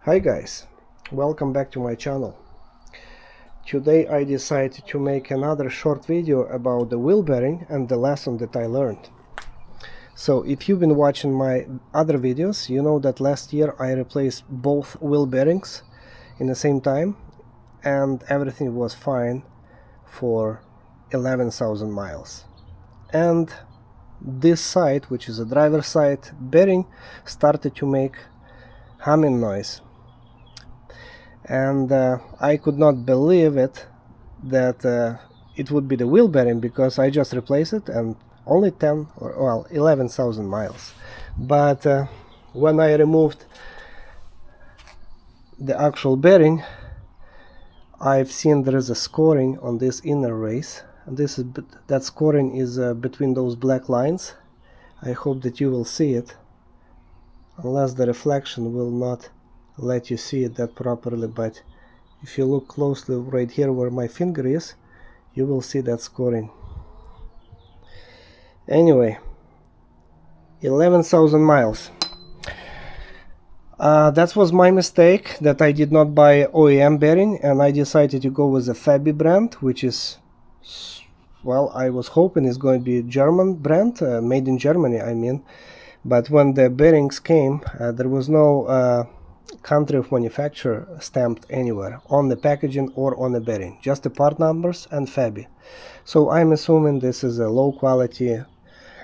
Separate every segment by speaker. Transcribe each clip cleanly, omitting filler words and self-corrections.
Speaker 1: Hi guys, welcome back to my channel. Today I decided to make another short video about the wheel bearing and the lesson that I learned. So if you've been watching my other videos, you know that last year I replaced both wheel bearings in the same time and everything was fine for 11,000 miles. And this side, which is a driver side bearing, started to make humming noise. And I could not believe it that it would be the wheel bearing, because I just replaced it and only 11,000 miles. But when I removed the actual bearing, I've seen there is a scoring on this inner race, and that scoring is between those black lines. I hope that you will see it, unless the reflection will not let you see it that properly, but if you look closely right here where my finger is, you will see that scoring. Anyway, 11,000 miles. That was my mistake, that I did not buy OEM bearing and I decided to go with a Fabi brand, which is, well, I was hoping it's going to be a German brand, made in Germany I mean. But when the bearings came, there was no country of manufacture stamped anywhere on the packaging or on the bearing, just the part numbers and Fabi. So I'm assuming this is a low quality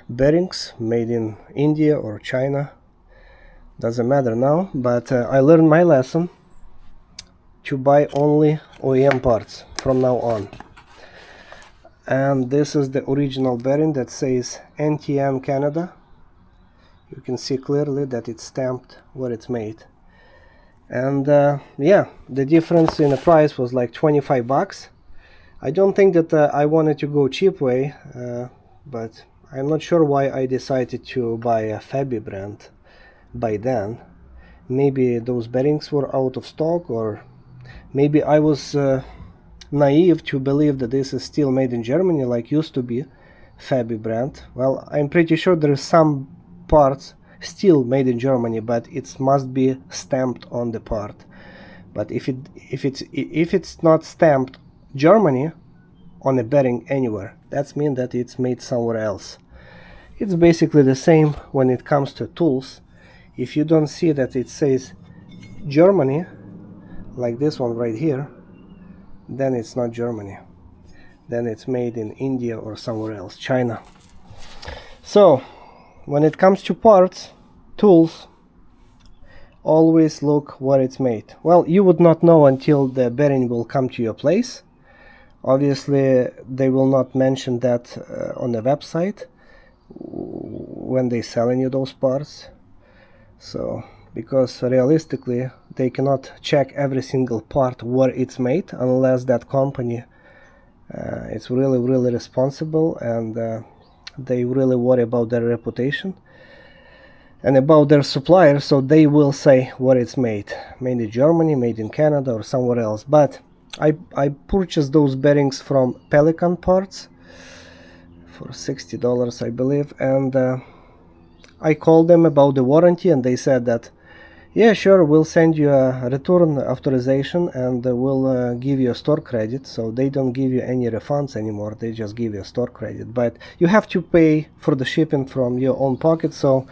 Speaker 1: bearings made in India or China, doesn't matter now. But I learned my lesson to buy only OEM parts from now on. And this is the original bearing that says NTM Canada. You can see clearly that it's stamped where it's made. And yeah, the difference in the price was like 25 bucks. I don't think that I wanted to go cheap way, but I'm not sure why I decided to buy a Fabi brand by then. Maybe those bearings were out of stock, or maybe I was naive to believe that this is still made in Germany like used to be Fabi brand. Well, I'm pretty sure there is some parts still made in Germany, but it must be stamped on the part. But if it's not stamped Germany on a bearing anywhere, that means that it's made somewhere else. It's basically the same when it comes to tools. If you don't see that it says Germany, like this one right here, then it's not Germany, then it's made in India or somewhere else, China. So when it comes to parts, tools, always look where it's made. Well, you would not know until the bearing will come to your place. Obviously they will not mention that on the website when they selling you those parts. So because realistically they cannot check every single part where it's made unless that company is really responsible, and they really worry about their reputation and about their suppliers, so they will say where it's made in Germany, made in Canada or somewhere else. But I purchased those bearings from Pelican Parts for $60 I believe, and I called them about the warranty and they said that yeah, sure, we'll send you a return authorization and we'll give you a store credit. So they don't give you any refunds anymore, they just give you a store credit, but you have to pay for the shipping from your own pocket. So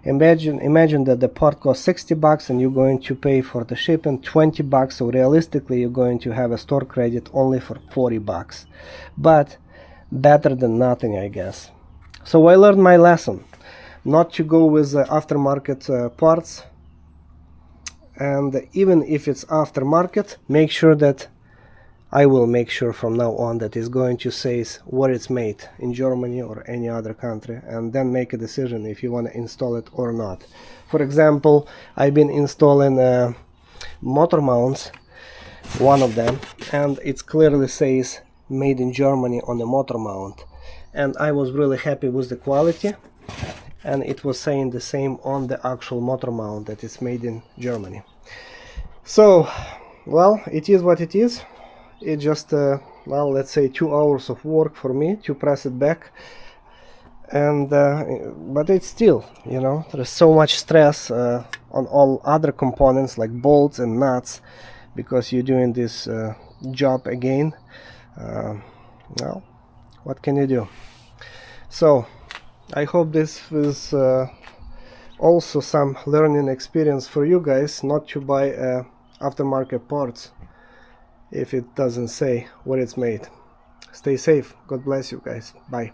Speaker 1: imagine that the part costs 60 bucks and you're going to pay for the shipping 20 bucks. So realistically you're going to have a store credit only for 40 bucks, but better than nothing, I guess. So I learned my lesson not to go with aftermarket parts. And even if it's aftermarket, make sure that I will make sure from now on that it's going to say where it's made in Germany or any other country, and then make a decision if you want to install it or not. For example, I've been installing motor mounts, one of them, and it clearly says made in Germany on the motor mount, and I was really happy with the quality. And it was saying the same on the actual motor mount, that it's made in Germany. So, well, it is what it is. It just, well, let's say 2 hours of work for me to press it back. and but it's still, you know, there's so much stress on all other components like bolts and nuts, because you're doing this job again. Well, what can you do? So I hope this was also some learning experience for you guys, not to buy aftermarket parts if it doesn't say where it's made. Stay safe. God bless you guys. Bye.